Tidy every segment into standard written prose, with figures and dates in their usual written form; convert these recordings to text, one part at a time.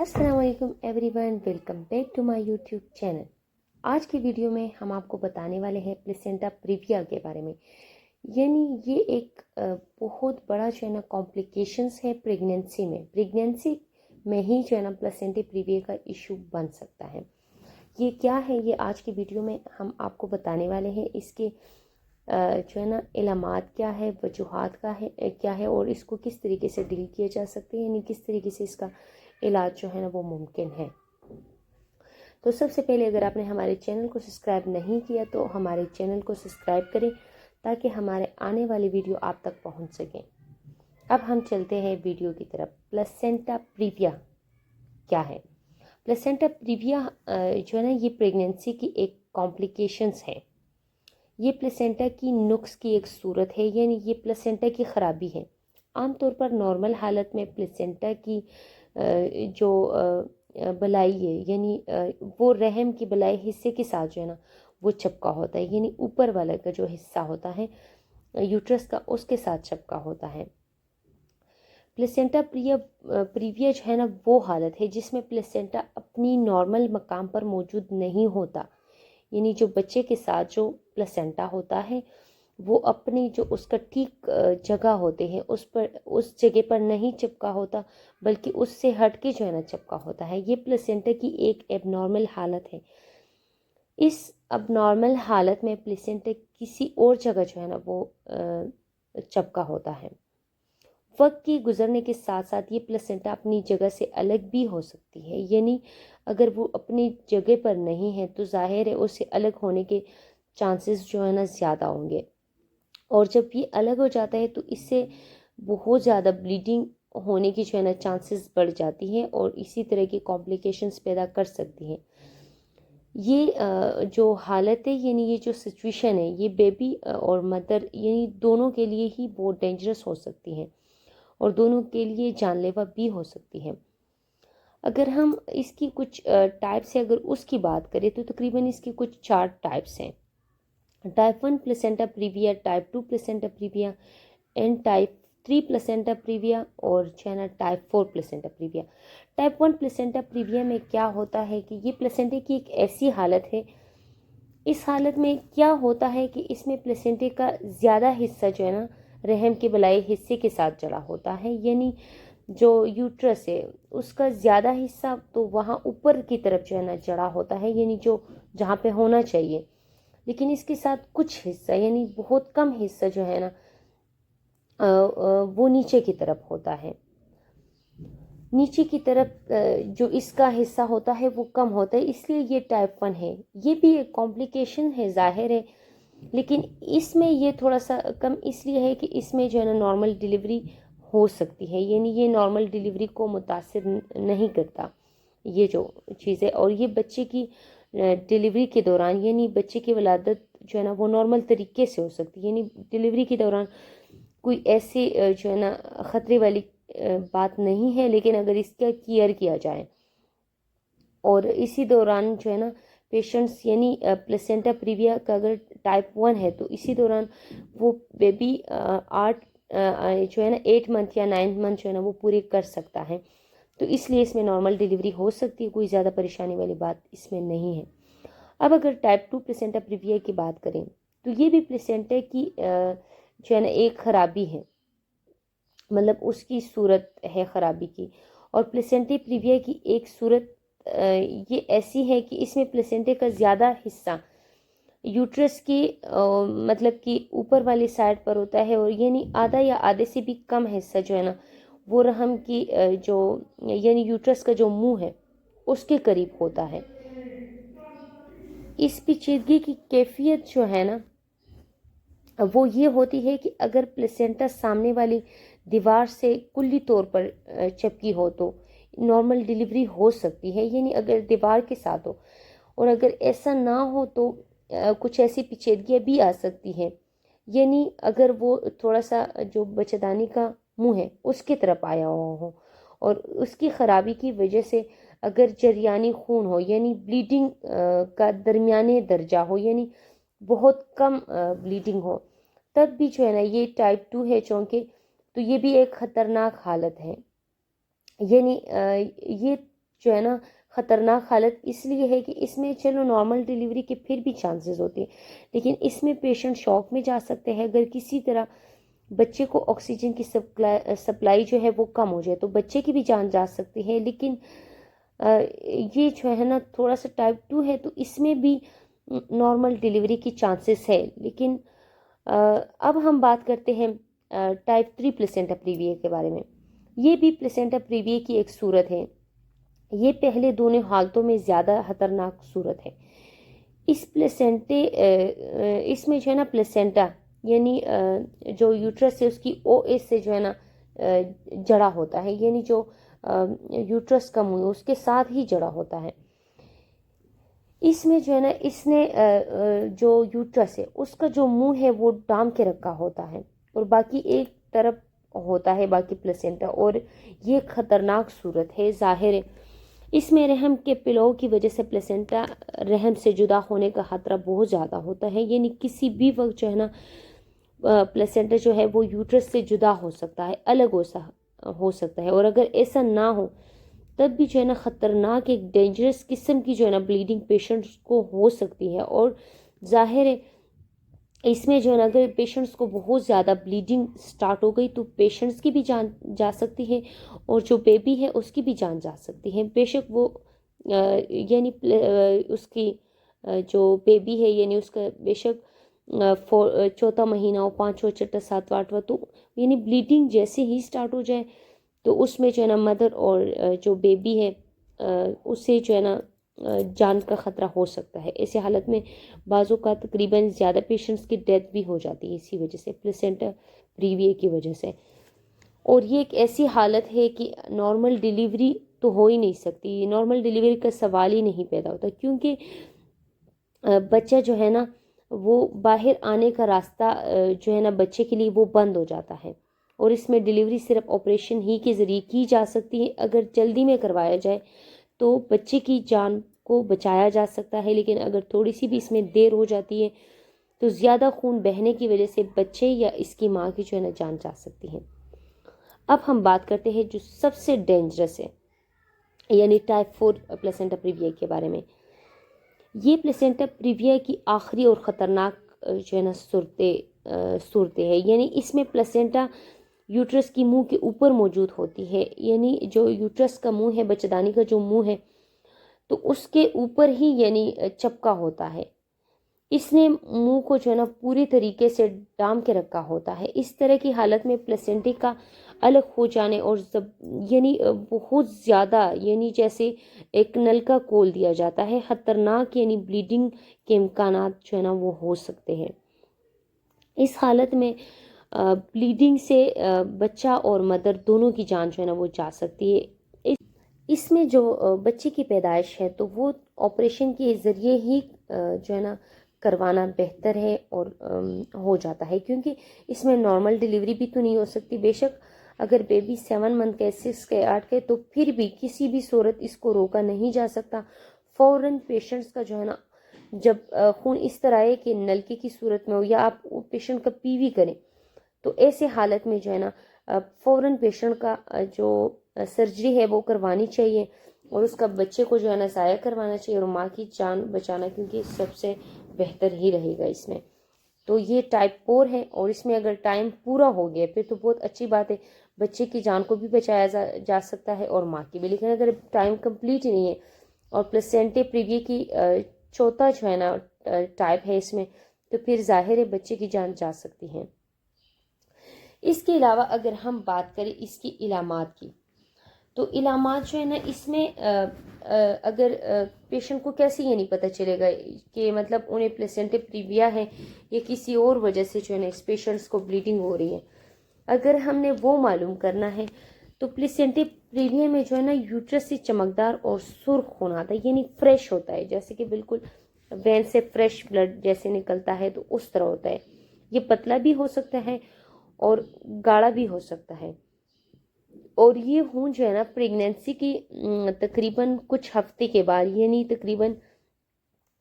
अस्सलाम वालेकुम everyone, welcome back to my YouTube channel. आज की वीडियो में हम आपको बताने वाले हैं प्लेसेंटा प्रीविया के बारे में। यानी ये एक बहुत बड़ा जो है ना कॉम्प्लिकेशंस है प्रेगनेंसी में ही जो है ना प्लेसेंटा प्रीविया का इशू बन सकता है। ये क्या है, ये आज की वीडियो में हम आपको बताने वाले हैं। इसके जो है ना इलामात क्या है, वजूहात का है क्या है, और इसको किस तरीके से डील किया जा सकता है, यानी किस तरीके से इसका इलाज जो है ना वो मुमकिन है। तो सबसे पहले अगर आपने हमारे चैनल को सब्सक्राइब नहीं किया तो हमारे चैनल को सब्सक्राइब करें ताकि हमारे आने वाली वीडियो आप तक पहुंच सकें। अब हम चलते हैं वीडियो की तरफ। प्लेसेंटा प्रीविया क्या है? प्लेसेंटा प्रीविया जो है ना ये प्रेगनेंसी की एक कॉम्प्लिकेशंस है। ये प्लेसेंटा की नुक्स की एक सूरत है, यानी ये प्लेसेंटा की ख़राबी है। आमतौर पर नॉर्मल हालत में प्लेसेंटा की जो बलाई है, यानी वो रहम की बलाई हिस्से के साथ जो है ना वो चिपका होता है, यानी ऊपर वाला का जो हिस्सा होता है यूट्रस का, उसके साथ चिपका होता है। प्लेसेंटा प्रीविया जो है ना वो हालत है जिसमें प्लेसेंटा अपनी नॉर्मल मकाम पर मौजूद नहीं होता, यानी जो बच्चे के साथ जो प्लेसेंटा होता है वो अपनी जो उसका ठीक जगह होते हैं उस जगह पर नहीं चिपका होता, बल्कि उससे हट के जो है ना चिपका होता है। ये प्लेसेंटा की एक एबनॉर्मल हालत है। इस अबनॉर्मल हालत में प्लेसेंटा किसी और जगह जो है ना वो चिपका होता है। वक्त के गुजरने के साथ साथ ये प्लेसेंटा अपनी जगह से अलग भी हो सकती है, यानी अगर वो अपनी जगह पर नहीं है तो जाहिर है उससे अलग होने के चांसेस जो है ना ज़्यादा होंगे, और जब ये अलग हो जाता है तो इससे बहुत ज़्यादा ब्लीडिंग होने की जो है ना चांसेस बढ़ जाती हैं और इसी तरह की कॉम्प्लिकेशंस पैदा कर सकती हैं। ये जो हालत है, यानी ये जो सिचुएशन है, ये बेबी और मदर यानी दोनों के लिए ही बहुत डेंजरस हो सकती हैं और दोनों के लिए जानलेवा भी हो सकती है। अगर हम इसकी कुछ टाइप्स है, अगर उसकी बात करें तो तकरीबन इसके कुछ 4 टाइप्स हैं। Type 1 placenta previa, type 2 placenta previa and type 3 placenta previa, और जो है ना type 4 placenta previa. Type 1 placenta previa में क्या होता है कि ये प्लेसेंटे की एक ऐसी हालत है, इस हालत में क्या होता है कि इसमें प्लेसेंटे का ज़्यादा हिस्सा जो है ना रहम के बलाई हिस्से के साथ जड़ा होता है, यानी जो यूट्रस है उसका ज़्यादा हिस्सा तो वहाँ ऊपर की तरफ जो है ना जड़ा होता है, यानी जो जहाँ पे होना चाहिए, लेकिन इसके साथ कुछ हिस्सा यानी बहुत कम हिस्सा जो है ना वो नीचे की तरफ होता है। नीचे की तरफ जो इसका हिस्सा होता है वो कम होता है, इसलिए ये टाइप 1 है। ये भी एक कॉम्प्लिकेशन है जाहिर है, लेकिन इसमें ये थोड़ा सा कम इसलिए है कि इसमें जो है ना नॉर्मल डिलीवरी हो सकती है, यानी ये नॉर्मल डिलीवरी को मुतासिर नहीं करता ये जो चीज़ है। और ये बच्चे की डिलीवरी के दौरान, यानी बच्चे की वलादत जो है ना वो नॉर्मल तरीके से हो सकती है, यानी डिलीवरी के दौरान कोई ऐसी जो है ना ख़तरे वाली बात नहीं है, लेकिन अगर इसका केयर किया जाए और इसी दौरान जो है ना पेशेंट्स, यानी प्लेसेंटा प्रीविया का अगर टाइप 1 है तो इसी दौरान वो बेबी 8 जो है ना 8 मंथ या 9 मंथ जो है ना वो पूरे कर सकता है, तो इसलिए इसमें नॉर्मल डिलीवरी हो सकती है, कोई ज़्यादा परेशानी वाली बात इसमें नहीं है। अब अगर टाइप 2 प्लेसेंटा प्रीविया की बात करें तो ये भी प्लेसेंटा की जो है ना एक ख़राबी है, मतलब उसकी सूरत है ख़राबी की। और प्लेसेंटा प्रीविया की एक सूरत ये ऐसी है कि इसमें प्लेसेंटा का ज़्यादा हिस्सा यूट्रस की मतलब कि ऊपर वाली साइड पर होता है, और यानी आधा या आधे से भी कम हिस्सा जो है ना वो रहम की जो यानी यूट्रस का जो मुंह है उसके करीब होता है। इस पेचीदगी की कैफियत जो है ना वो ये होती है कि अगर प्लेसेंटा सामने वाली दीवार से कुल्ली तौर पर चिपकी हो तो नॉर्मल डिलीवरी हो सकती है, यानी अगर दीवार के साथ हो। और अगर ऐसा ना हो तो कुछ ऐसी पेचीदगियाँ भी आ सकती हैं, यानी अगर वो थोड़ा सा जो बच्चेदानी का मुंह है उसकी तरफ आया हुआ हो और उसकी ख़राबी की वजह से अगर जरियानी खून हो, यानी ब्लीडिंग का दरमियाने दर्जा हो, यानी बहुत कम ब्लीडिंग हो, तब भी जो है ना ये टाइप 2 है चूँकि, तो ये भी एक ख़तरनाक हालत है। यानी ये جو ہے نا خطرناک حالت اس لیے ہے کہ اس میں چلو نارمل ڈیلیوری کے پھر بھی چانسز ہوتے ہیں، لیکن اس میں پیشنٹ شوق میں جا سکتے ہیں اگر کسی طرح بچے کو آکسیجن کی سپلائی جو ہے وہ کم ہو جائے تو بچے کی بھی جان جا سکتی ہے۔ لیکن یہ جو ہے نا تھوڑا سا ٹائپ 2 ہے تو اس میں بھی نارمل ڈیلیوری کی چانسز ہے۔ لیکن اب ہم بات کرتے ہیں ٹائپ 3 پلیسنٹا پریویے کے بارے میں۔ یہ بھی پلیسنٹا پریویے کی ایک صورت ہے، یہ پہلے دونوں حالتوں میں زیادہ خطرناک صورت ہے۔ اس میں جو ہے نا پلیسنٹا یعنی جو یوٹرس ہے اس کی او ایس سے جو ہے نا جڑا ہوتا ہے، یعنی جو یوٹرس کا منہ اس کے ساتھ ہی جڑا ہوتا ہے۔ اس میں جو ہے نا اس نے جو یوٹرس ہے اس کا جو منہ ہے وہ ڈام کے رکھا ہوتا ہے اور باقی ایک طرف ہوتا ہے باقی پلیسنٹا، اور یہ خطرناک صورت ہے۔ ظاہر ہے اس میں رحم کے پلو کی وجہ سے پلیسنٹا رحم سے جدا ہونے کا خطرہ بہت زیادہ ہوتا ہے، یعنی کسی بھی وقت جو ہے نا پلیسنٹا جو ہے وہ یوٹرس سے جدا ہو سکتا ہے، الگ ہو سکتا ہے، اور اگر ایسا نہ ہو تب بھی جو ہے نا خطرناک ایک ڈینجرس قسم کی جو ہے نا بلیڈنگ پیشنٹس کو ہو سکتی ہے۔ اور ظاہر ہے اس میں جو ہے نا اگر پیشنٹس کو بہت زیادہ بلیڈنگ سٹارٹ ہو گئی تو پیشنٹس کی بھی جان جا سکتی ہے اور جو بیبی ہے اس کی بھی جان جا سکتی ہے، بے شک وہ یعنی اس کی جو بیبی ہے یعنی اس کا بے شک چوتھا مہینہ ہو، پانچواں چھٹا ساتواں آٹھواں، تو یعنی بلیڈنگ جیسے ہی سٹارٹ ہو جائے تو اس میں جو ہے نا مدر اور جو بیبی ہے اسے جو ہے نا جان کا خطرہ ہو سکتا ہے۔ ایسے حالت میں بعضوں کا تقریباً زیادہ پیشنٹس کی ڈیتھ بھی ہو جاتی ہے اسی وجہ سے، پلیسنٹا پریویے کی وجہ سے۔ اور یہ ایک ایسی حالت ہے کہ نارمل ڈیلیوری تو ہو ہی نہیں سکتی، نارمل ڈیلیوری کا سوال ہی نہیں پیدا ہوتا، کیونکہ بچہ جو ہے نا وہ باہر آنے کا راستہ جو ہے نا بچے کے لیے وہ بند ہو جاتا ہے، اور اس میں ڈیلیوری صرف آپریشن ہی کے ذریعے کی جا سکتی ہے۔ اگر جلدی میں کروایا جائے تو بچے کی جان کو بچایا جا سکتا ہے، لیکن اگر تھوڑی سی بھی اس میں دیر ہو جاتی ہے تو زیادہ خون بہنے کی وجہ سے بچے یا اس کی ماں کی جو ہے نا جان جا سکتی ہے۔ اب ہم بات کرتے ہیں جو سب سے ڈینجرس ہے یعنی ٹائپ 4 پلیسنٹا پریویے کے بارے میں۔ یہ پلیسنٹا پریویے کی آخری اور خطرناک جو ہے نا صورتیں ہیں، یعنی اس میں پلیسنٹا یوٹرس کی منہ کے اوپر موجود ہوتی ہے، یعنی جو یوٹرس کا منہ ہے، بچہ دانی کا جو منہ ہے تو اس کے اوپر ہی یعنی چپکا ہوتا ہے۔ اس نے منہ کو جو ہے نا پوری طریقے سے ڈام کے رکھا ہوتا ہے۔ اس طرح کی حالت میں پلیسنٹے کا الگ ہو جانے اور یعنی بہت زیادہ یعنی جیسے ایک نل کا کھول دیا جاتا ہے، خطرناک یعنی بلیڈنگ کے امکانات جو ہے نا وہ ہو سکتے ہیں۔ اس حالت میں بلیڈنگ سے بچہ اور مدر دونوں کی جان جو ہے نا وہ جا سکتی ہے۔ اس میں جو بچے کی پیدائش ہے تو وہ آپریشن کے ذریعے ہی جو ہے نا کروانا بہتر ہے اور ہو جاتا ہے، کیونکہ اس میں نارمل ڈیلیوری بھی تو نہیں ہو سکتی۔ بے شک اگر بیبی 7 منتھ کا 6 کے 8 کے تو پھر بھی کسی بھی صورت اس کو روکا نہیں جا سکتا۔ فوراً پیشنٹس کا جو ہے نا جب خون اس طرح ہے کہ نلکے کی صورت میں ہو یا آپ پیشنٹ کا پی وی کریں تو ایسے حالت میں جو ہے نا فوراً پیشنٹ کا جو سرجری ہے وہ کروانی چاہیے اور اس کا بچے کو جو ہے نا ضائع کروانا چاہیے اور ماں کی جان بچانا کیونکہ سب سے بہتر ہی رہے گا اس میں۔ تو یہ ٹائپ 4 ہے اور اس میں اگر ٹائم پورا ہو گیا پھر تو بہت اچھی بات ہے، بچے کی جان کو بھی بچایا جا سکتا ہے اور ماں کی بھی۔ لیکن اگر ٹائم کمپلیٹ ہی نہیں ہے اور پلیسنٹا پریویے کی چوتھا جو ہے نا ٹائپ ہے اس میں تو پھر ظاہر ہے بچے کی جان جا سکتی ہے۔ اس کے علاوہ اگر ہم بات کریں اس کی علامات کی تو علامات جو ہے نا اس میں اگر پیشنٹ کو کیسے یہ نہیں پتہ چلے گا کہ مطلب انہیں پلیسنٹا پریویا ہے یا کسی اور وجہ سے جو ہے نا اس پیشنٹس کو بلیڈنگ ہو رہی ہے، اگر ہم نے وہ معلوم کرنا ہے تو پلیسنٹا پریویا میں جو ہے نا یوٹرس سے چمکدار اور سرخ خون آتا ہے، یعنی فریش ہوتا ہے، جیسے کہ بالکل وین سے فریش بلڈ جیسے نکلتا ہے تو اس طرح ہوتا ہے۔ یہ پتلا بھی ہو سکتا ہے اور گاڑھا بھی ہو سکتا ہے، اور یہ خون جو ہے نا پریگنینسی کی تقریباً کچھ ہفتے کے بعد یعنی تقریباً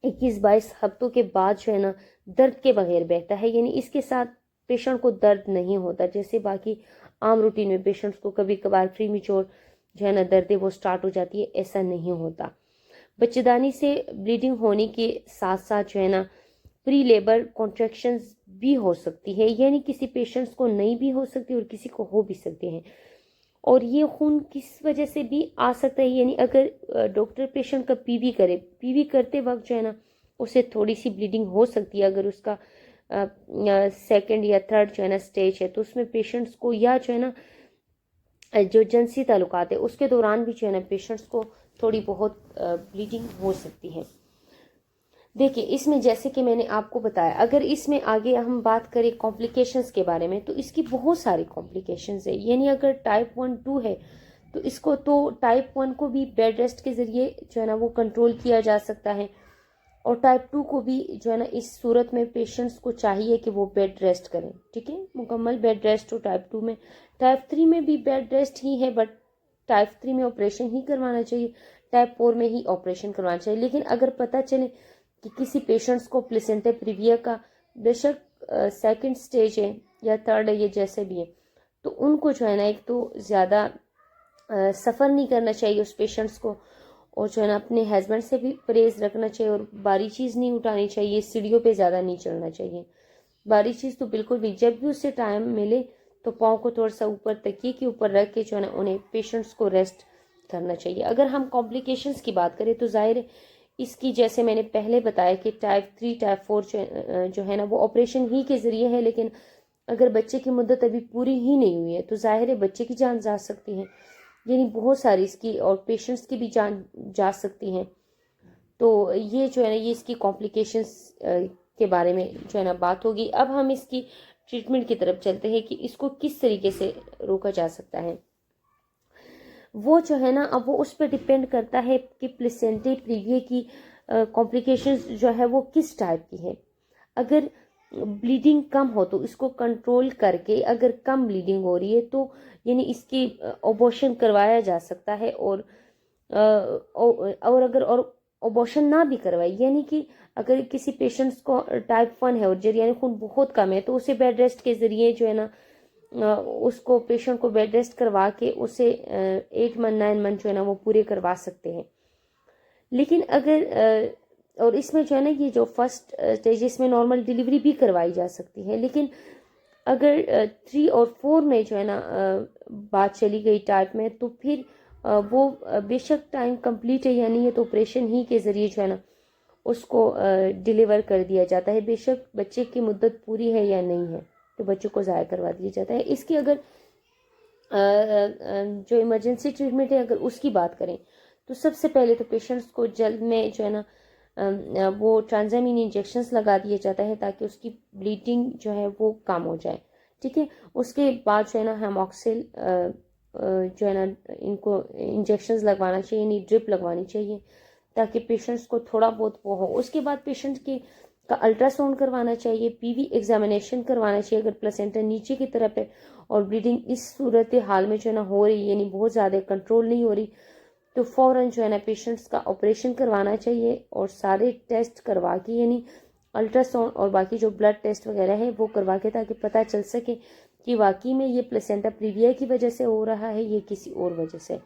21-22 ہفتوں کے بعد جو ہے نا درد کے بغیر بہتا ہے، یعنی اس کے ساتھ پیشنٹ کو درد نہیں ہوتا، جیسے باقی عام روٹین میں پیشنٹس کو کبھی کبھار پری میچور जो है ना दर्द वो स्टार्ट हो जाती है, ऐसा नहीं होता। बच्चेदानी से ब्लीडिंग होने के साथ साथ जो है ना प्री लेबर कॉन्ट्रैक्शंस भी हो सकती है, यानी किसी पेशेंट्स को नहीं भी हो सकती और किसी को हो भी सकते हैं। और ये खून किस वजह से भी आ सकता है, यानी अगर डॉक्टर पेशेंट का पीवी करे, पीवी करते वक्त जो है ना उसे थोड़ी सी ब्लीडिंग हो सकती है। अगर उसका सेकंड या थर्ड जो है ना स्टेज है, तो उसमें पेशेंट्स को, या जो है ना जो जिनसी ताल्लुकात है उसके दौरान भी जो है ना पेशेंट्स को थोड़ी बहुत ब्लीडिंग हो सकती है। देखिए इसमें जैसे कि मैंने आपको बताया, अगर इसमें आगे हम बात करें कॉम्प्लिकेशंस के बारे में, तो इसकी बहुत सारी कॉम्प्लिकेशंस है। यानी अगर टाइप 1-2 है तो इसको, तो टाइप 1 को भी बेड रेस्ट के ज़रिए जो है ना वो कंट्रोल किया जा सकता है, और टाइप 2 को भी जो है ना इस सूरत में पेशेंट्स को चाहिए कि वो बेड रेस्ट करें, ठीक है, मुकम्मल बेड रेस्ट हो टाइप 2 में। टाइप 3 में भी बेड रेस्ट ही है, बट टाइप 3 में ऑपरेशन ही करवाना चाहिए, टाइप 4 में ही ऑपरेशन करवाना चाहिए। लेकिन अगर पता चले कि किसी पेशेंट्स को प्लेसेंटा प्रीविया का बेशक सेकंड स्टेज है या थर्ड है, ये जैसे भी है, तो उनको जो है ना एक तो ज़्यादा सफ़र नहीं करना चाहिए उस पेशेंट्स को, और जो है ना अपने हस्बैंड से भी परहेज़ रखना चाहिए, और भारी चीज़ नहीं उठानी चाहिए, सीढ़ियों पे ज़्यादा नहीं चढ़ना चाहिए। भारी चीज़ तो बिल्कुल भी, जब भी उससे टाइम मिले तो पाँव को थोड़ा सा ऊपर तकिए के ऊपर रख के जो है ना उन्हें पेशेंट्स को रेस्ट करना चाहिए। अगर हम कॉम्प्लिकेशंस की बात करें तो ज़ाहिर है इसकी, जैसे मैंने पहले बताया कि टाइप 3 टाइप 4 जो है ना वो ऑपरेशन ही के ज़रिए है, लेकिन अगर बच्चे की मुद्दत अभी पूरी ही नहीं हुई है तो ज़ाहिर है बच्चे की जान जा सकती है, यानी बहुत सारी इसकी और पेशेंट्स की भी जान जा सकती हैं। तो ये जो है ना ये इसकी कॉम्प्लिकेशंस के बारे में जो है ना बात होगी। अब हम इसकी ट्रीटमेंट की तरफ चलते हैं कि इसको किस तरीके से रोका जा सकता है। वो जो है ना अब वो उस पर डिपेंड करता है कि प्लेसेंटा प्रीविया की कॉम्प्लिकेशंस जो है वो किस टाइप की है। अगर ब्लीडिंग कम हो तो इसको कंट्रोल करके, अगर कम ब्लीडिंग हो रही है तो यानी इसकी अबॉर्शन करवाया जा सकता है, और अगर अबॉर्शन ना भी करवाए, यानी कि अगर किसी पेशेंट्स को टाइप 1 है और यानी खून बहुत कम है, तो उसे बेड रेस्ट के ज़रिए जो है ना उसको पेशेंट को बेड रेस्ट करवा के उसे 8 मंथ 9 मंथ जो है ना वो पूरे करवा सकते हैं। लेकिन अगर और इसमें जो है ना ये जो फर्स्ट स्टेज, इसमें नॉर्मल डिलीवरी भी करवाई जा सकती है। लेकिन अगर 3 और 4 में जो है ना बात चली गई टाइप में, तो फिर वो बेशक टाइम कंप्लीट है या नहीं है तो ऑपरेशन ही के ज़रिए जो है ना उसको डिलीवर कर दिया जाता है, बेशक बच्चे की मुद्दत पूरी है या नहीं है तो बच्चों को ज़ाया करवा दिया जाता है। इसकी अगर जो इमरजेंसी ट्रीटमेंट है अगर उसकी बात करें तो सबसे पहले तो पेशेंट्स को जल्द में जो है ना वो ट्रांजामिन इंजेक्शंस लगा दिया जाता है ताकि उसकी ब्लीडिंग जो है वो कम हो जाए, ठीक है। उसके बाद जो है ना हेमॉक्सिल जो है ना इनको इंजेक्शंस लगवाना चाहिए, यानी ड्रिप लगवानी चाहिए ताकि पेशेंट्स को थोड़ा बहुत वो हो। उसके बाद पेशेंट की का अल्ट्रासाउंड करवाना चाहिए, पीवी एग्जामिनेशन करवाना चाहिए अगर प्लेसेंटा नीचे की तरफ है और ब्लीडिंग इस सूरत हाल में जो है ना हो रही, यानी बहुत ज़्यादा कंट्रोल नहीं हो रही, तो फ़ौरन जो है ना पेशेंट्स का ऑपरेशन करवाना चाहिए और सारे टेस्ट करवा के, यानी अल्ट्रासाउंड और बाकी जो ब्लड टेस्ट वगैरह है वो करवा के, ताकि पता चल सके कि वाकई में ये प्लेसेंटा प्रीविया की वजह से हो रहा है या किसी और वजह से।